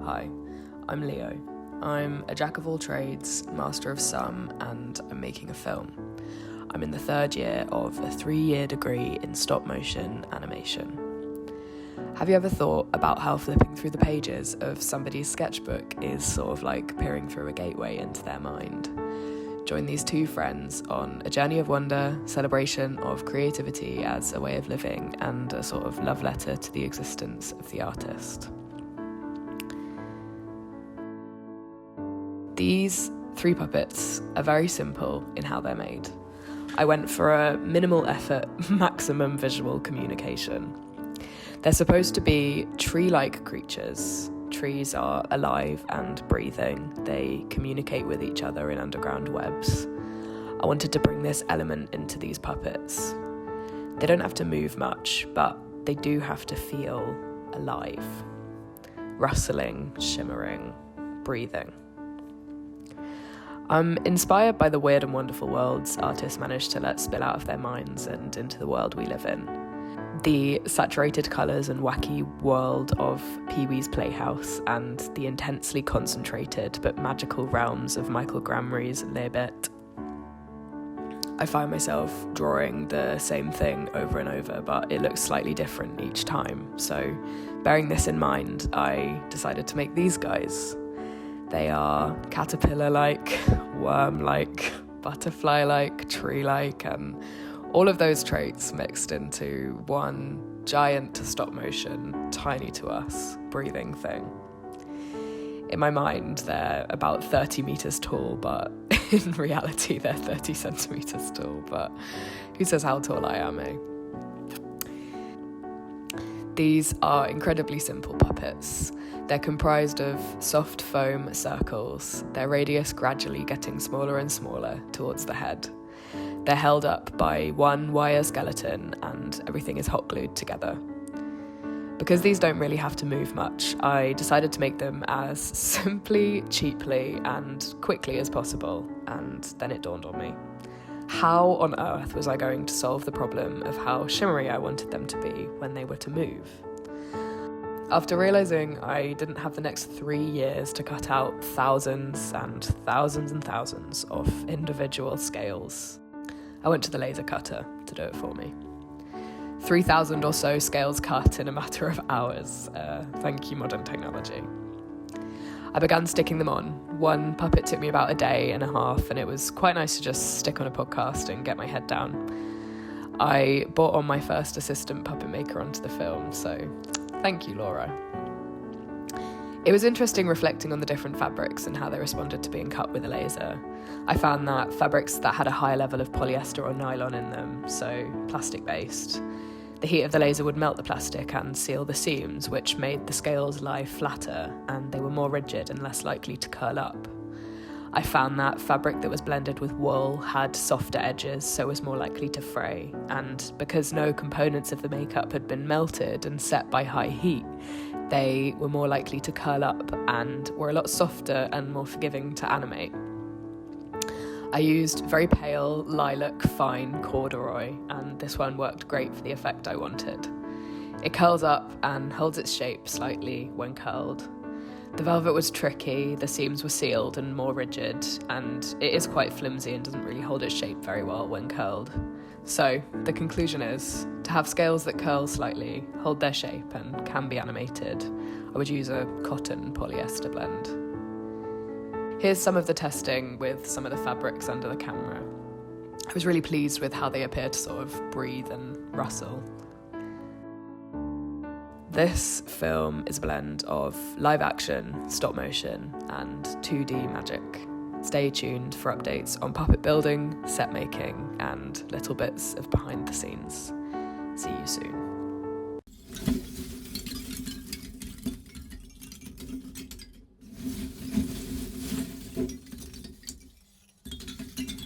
Hi, I'm Leo. I'm a jack of all trades, master of some, and I'm making a film. I'm in the third year of a 3-year degree in stop motion animation. Have you ever thought about how flipping through the pages of somebody's sketchbook is sort of like peering through a gateway into their mind? Join these two friends on a journey of wonder, celebration of creativity as a way of living, and a sort of love letter to the existence of the artist. These 3 puppets are very simple in how they're made. I went for a minimal effort, maximum visual communication. They're supposed to be tree-like creatures. Trees are alive and breathing. They communicate with each other in underground webs. I wanted to bring this element into these puppets. They don't have to move much, but they do have to feel alive. Rustling, shimmering, breathing. I'm inspired by the weird and wonderful worlds artists manage to let spill out of their minds and into the world we live in. The saturated colours and wacky world of Pee-wee's Playhouse and the intensely concentrated but magical realms of Michael Gramry's Libet. I find myself drawing the same thing over and over, but it looks slightly different each time. So, bearing this in mind, I decided to make these guys. They are caterpillar-like, worm-like, butterfly-like, tree-like, and all of those traits mixed into one giant stop-motion, tiny to us, breathing thing. In my mind, they're about 30 metres tall, but in reality, they're 30 centimetres tall. But who says how tall I am, eh? These are incredibly simple puppets. They're comprised of soft foam circles, their radius gradually getting smaller and smaller towards the head. They're held up by one wire skeleton and everything is hot glued together. Because these don't really have to move much, I decided to make them as simply, cheaply and quickly as possible, and then it dawned on me. How on earth was I going to solve the problem of how shimmery I wanted them to be when they were to move? After realising I didn't have the next 3 years to cut out thousands and thousands and thousands of individual scales, I went to the laser cutter to do it for me. 3,000 or so scales cut in a matter of hours. Thank you, modern technology. I began sticking them on. One puppet took me about a day and a half, and it was quite nice to just stick on a podcast and get my head down. I brought on my first assistant puppet maker onto the film, so thank you, Laura. It was interesting reflecting on the different fabrics and how they responded to being cut with a laser. I found that fabrics that had a high level of polyester or nylon in them, so plastic-based, the heat of the laser would melt the plastic and seal the seams, which made the scales lie flatter, and they were more rigid and less likely to curl up. I found that fabric that was blended with wool had softer edges, so was more likely to fray, and because no components of the makeup had been melted and set by high heat, they were more likely to curl up and were a lot softer and more forgiving to animate. I used very pale lilac fine corduroy, and this one worked great for the effect I wanted. It curls up and holds its shape slightly when curled. The velvet was tricky, the seams were sealed and more rigid, and it is quite flimsy and doesn't really hold its shape very well when curled. So, the conclusion is, to have scales that curl slightly, hold their shape and can be animated, I would use a cotton polyester blend. Here's some of the testing with some of the fabrics under the camera. I was really pleased with how they appear to sort of breathe and rustle. This film is a blend of live action, stop motion, and 2D magic. Stay tuned for updates on puppet building, set making, and little bits of behind the scenes. See you soon.